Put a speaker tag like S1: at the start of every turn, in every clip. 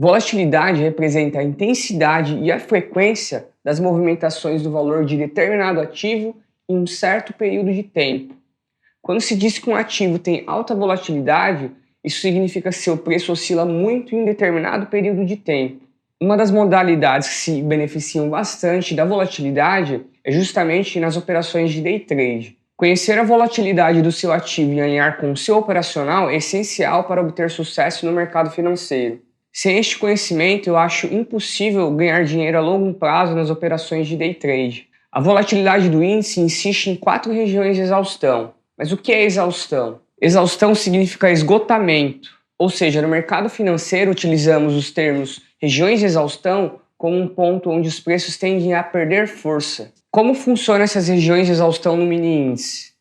S1: Volatilidade representa a intensidade e a frequência das movimentações do valor de determinado ativo em um certo período de tempo. Quando se diz que um ativo tem alta volatilidade, isso significa que seu preço oscila muito em um determinado período de tempo. Uma das modalidades que se beneficiam bastante da volatilidade é justamente nas operações de day trade. Conhecer a volatilidade do seu ativo e alinhar com o seu operacional é essencial para obter sucesso no mercado financeiro. Sem este conhecimento, eu acho impossível ganhar dinheiro a longo prazo nas operações de day trade. A volatilidade do índice insiste em 4 regiões de exaustão. Mas o que é exaustão? Exaustão significa esgotamento, ou seja, no mercado financeiro utilizamos os termos regiões de exaustão como um ponto onde os preços tendem a perder força. Como funcionam essas regiões de exaustão no mini índice?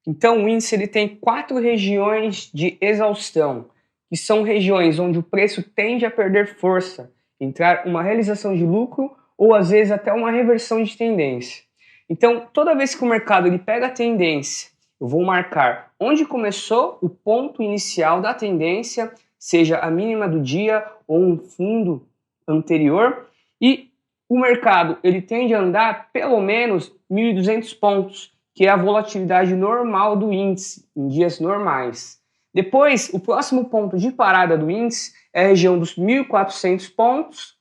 S1: Então o índice ele tem 4 regiões de exaustão, que são regiões onde o preço tende a perder força, entrar uma realização de lucro ou às vezes até uma reversão de tendência. Então toda vez que o mercado ele pega a tendência, eu vou marcar onde começou o ponto inicial da tendência, seja a mínima do dia ou um fundo anterior, e o mercado ele tende a andar pelo menos 1.200 pontos, que é a volatilidade normal do índice, em dias normais. Depois, o próximo ponto de parada do índice é a região dos 1.400 pontos,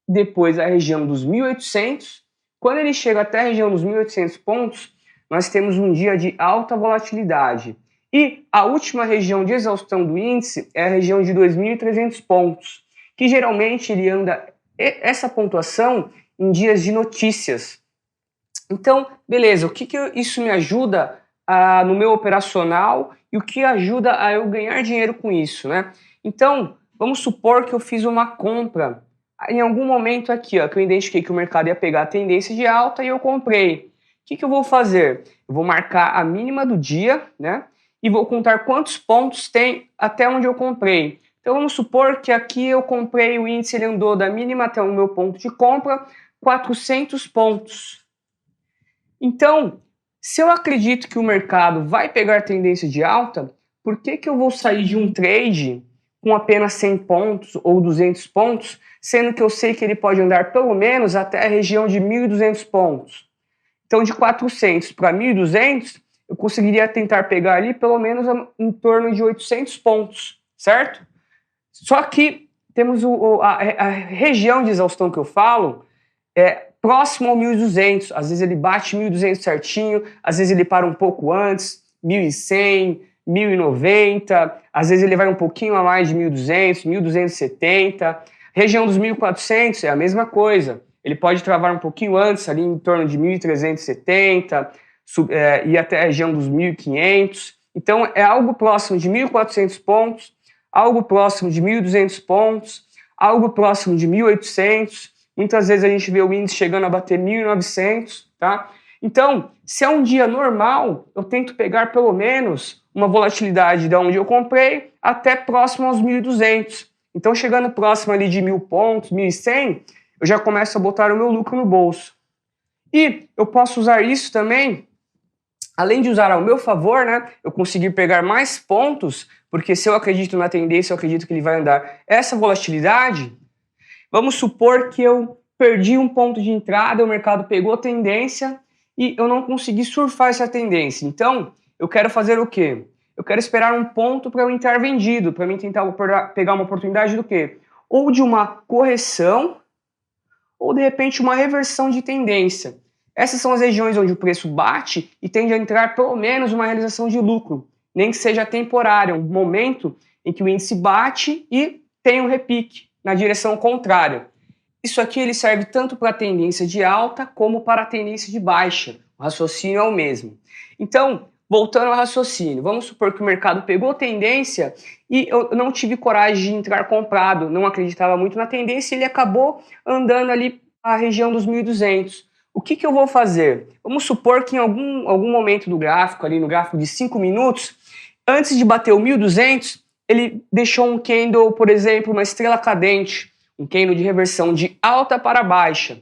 S1: depois a região dos 1.800. Quando ele chega até a região dos 1.800 pontos, nós temos um dia de alta volatilidade. E a última região de exaustão do índice é a região de 2.300 pontos, que geralmente ele anda essa pontuação em dias de notícias. Então, beleza, o que isso me ajuda no meu operacional e o que ajuda a eu ganhar dinheiro com isso, né? Então, vamos supor que eu fiz uma compra em algum momento aqui, ó, que eu identifiquei que o mercado ia pegar a tendência de alta e eu comprei. O que eu vou fazer? Eu vou marcar a mínima do dia, né? E vou contar quantos pontos tem até onde eu comprei. Então vamos supor que aqui eu comprei, o índice ele andou da mínima até o meu ponto de compra, 400 pontos. Então, se eu acredito que o mercado vai pegar tendência de alta, por que eu vou sair de um trade com apenas 100 pontos ou 200 pontos, sendo que eu sei que ele pode andar pelo menos até a região de 1.200 pontos? Então, de 400 para 1.200, eu conseguiria tentar pegar ali pelo menos em torno de 800 pontos, certo? Só que temos a região de exaustão que eu falo, próximo ao 1.200. Às vezes ele bate 1.200 certinho, às vezes ele para um pouco antes, 1.100, 1.090, às vezes ele vai um pouquinho a mais de 1.200, 1.270. Região dos 1.400 é a mesma coisa. Ele pode travar um pouquinho antes, ali em torno de 1.370, ir até a região dos 1.500. Então, é algo próximo de 1.400 pontos, algo próximo de 1.200 pontos, algo próximo de 1.800. Muitas vezes a gente vê o índice chegando a bater 1.900, tá? Então, se é um dia normal, eu tento pegar pelo menos uma volatilidade de onde eu comprei até próximo aos 1.200. Então, chegando próximo ali de 1.000 pontos, 1.100, eu já começo a botar o meu lucro no bolso. E eu posso usar isso também, além de usar ao meu favor, né? Eu conseguir pegar mais pontos, porque se eu acredito na tendência, eu acredito que ele vai andar essa volatilidade. Vamos supor que eu perdi um ponto de entrada, o mercado pegou tendência e eu não consegui surfar essa tendência. Então, eu quero fazer o quê? Eu quero esperar um ponto para eu entrar vendido, para mim tentar pegar uma oportunidade do quê? Ou de uma correção, ou de repente uma reversão de tendência. Essas são as regiões onde o preço bate e tende a entrar pelo menos uma realização de lucro, nem que seja temporária, um momento em que o índice bate e tem um repique na direção contrária. Isso aqui ele serve tanto para a tendência de alta como para a tendência de baixa. O raciocínio é o mesmo. Então, voltando ao raciocínio, vamos supor que o mercado pegou tendência e eu não tive coragem de entrar comprado, não acreditava muito na tendência e ele acabou andando ali a região dos 1.200. O que eu vou fazer? Vamos supor que em algum momento do gráfico, ali no gráfico de 5 minutos, antes de bater o 1.200, ele deixou um candle, por exemplo, uma estrela cadente, um candle de reversão de alta para baixa.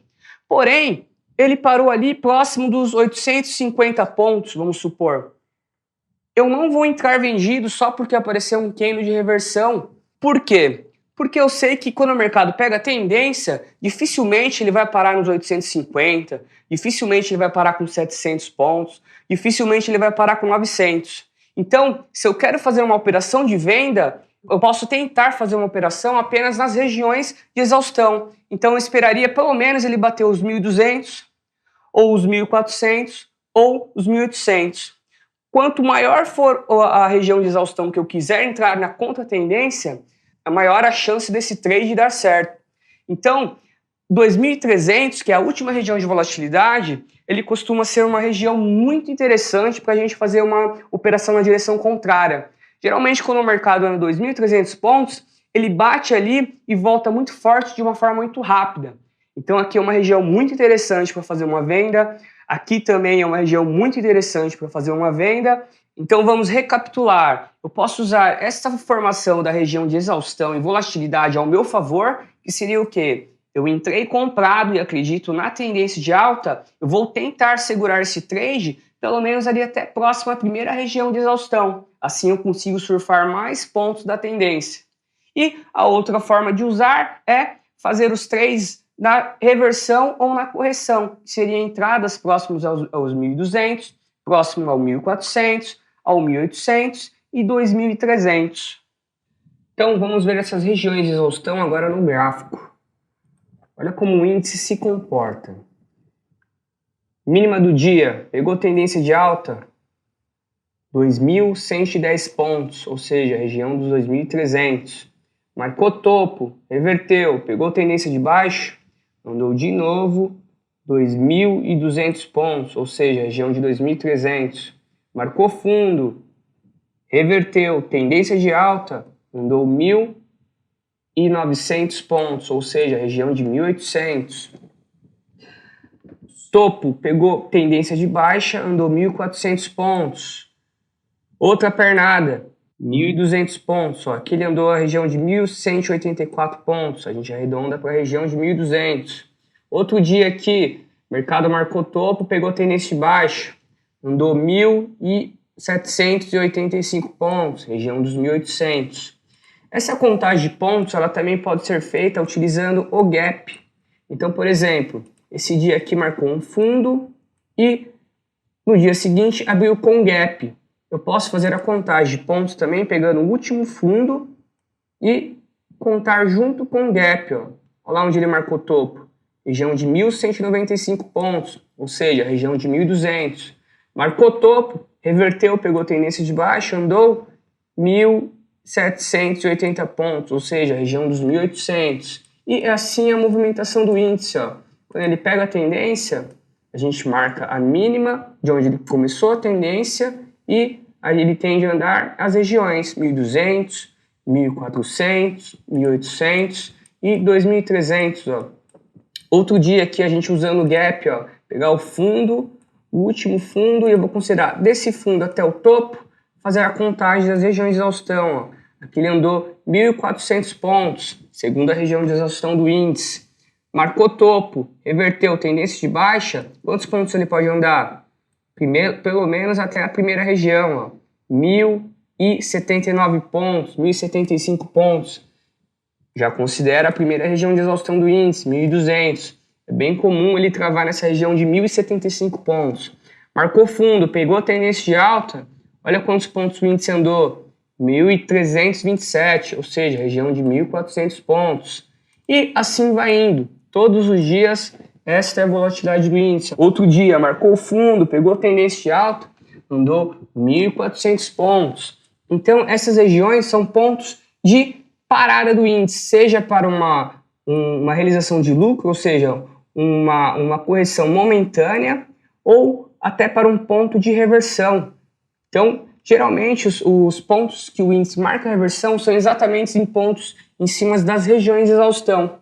S1: Porém, ele parou ali próximo dos 850 pontos, vamos supor. Eu não vou entrar vendido só porque apareceu um candle de reversão. Por quê? Porque eu sei que quando o mercado pega a tendência, dificilmente ele vai parar nos 850, dificilmente ele vai parar com 700 pontos, dificilmente ele vai parar com 900. Então, se eu quero fazer uma operação de venda, eu posso tentar fazer uma operação apenas nas regiões de exaustão. Então, eu esperaria pelo menos ele bater os 1.200, ou os 1.400, ou os 1.800. Quanto maior for a região de exaustão que eu quiser entrar na contra-tendência, a maior a chance desse trade dar certo. Então, 2.300, que é a última região de volatilidade, ele costuma ser uma região muito interessante para a gente fazer uma operação na direção contrária. Geralmente, quando o mercado anda 2.300 pontos, ele bate ali e volta muito forte de uma forma muito rápida. Então, aqui é uma região muito interessante para fazer uma venda. Aqui também é uma região muito interessante para fazer uma venda. Então vamos recapitular. Eu posso usar essa formação da região de exaustão e volatilidade ao meu favor, que seria o quê? Eu entrei comprado e acredito na tendência de alta, eu vou tentar segurar esse trade, pelo menos ali até próximo à primeira região de exaustão. Assim eu consigo surfar mais pontos da tendência. E a outra forma de usar é fazer os trades na reversão ou na correção, que seriam entradas próximos aos 1.200, próximo ao 1.400, ao 1.800 e 2.300. Então vamos ver essas regiões de exaustão agora no gráfico. Olha como o índice se comporta. Mínima do dia, pegou tendência de alta, 2.110 pontos, ou seja, região dos 2.300. Marcou topo, reverteu, pegou tendência de baixo, andou de novo, 2.200 pontos, ou seja, região de 2.300. Marcou fundo, reverteu, tendência de alta, andou 1.900 pontos, ou seja, região de 1.800. Topo, pegou tendência de baixa, andou 1.400 pontos. Outra pernada, 1.200 pontos. Ó, aqui ele andou a região de 1.184 pontos, a gente arredonda para a região de 1.200. Outro dia aqui, mercado marcou topo, pegou tendência de baixa, andou 1.785 pontos, região dos 1.800. Essa contagem de pontos ela também pode ser feita utilizando o gap. Então, por exemplo, esse dia aqui marcou um fundo e no dia seguinte abriu com gap. Eu posso fazer a contagem de pontos também pegando o último fundo e contar junto com o gap. Ó. Olha lá onde ele marcou topo. Região de 1.195 pontos, ou seja, região de 1.200. Marcou topo, reverteu, pegou tendência de baixa, andou 1.780 pontos, ou seja, região dos 1.800. E assim a movimentação do índice. Ó. Quando ele pega a tendência, a gente marca a mínima de onde ele começou a tendência e aí ele tende a andar as regiões 1.200, 1.400, 1.800 e 2.300. Ó. Outro dia aqui a gente usando o gap, ó, pegar o fundo, o último fundo, e eu vou considerar desse fundo até o topo, fazer a contagem das regiões de exaustão. Ó. Aqui ele andou 1.400 pontos, segunda região de exaustão do índice. Marcou topo, reverteu tendência de baixa, quantos pontos ele pode andar? Primeiro, pelo menos até a primeira região, ó, 1.079 pontos, 1.075 pontos. Já considera a primeira região de exaustão do índice, 1.200. É bem comum ele travar nessa região de 1.075 pontos. Marcou fundo, pegou a tendência de alta, olha quantos pontos o índice andou, 1.327, ou seja, região de 1.400 pontos. E assim vai indo, todos os dias. Esta é a volatilidade do índice. Outro dia, marcou o fundo, pegou a tendência de alta, andou 1.400 pontos. Então, essas regiões são pontos de parada do índice, seja para uma realização de lucro, ou seja, uma correção momentânea, ou até para um ponto de reversão. Então, geralmente, os pontos que o índice marca a reversão são exatamente em pontos em cima das regiões de exaustão.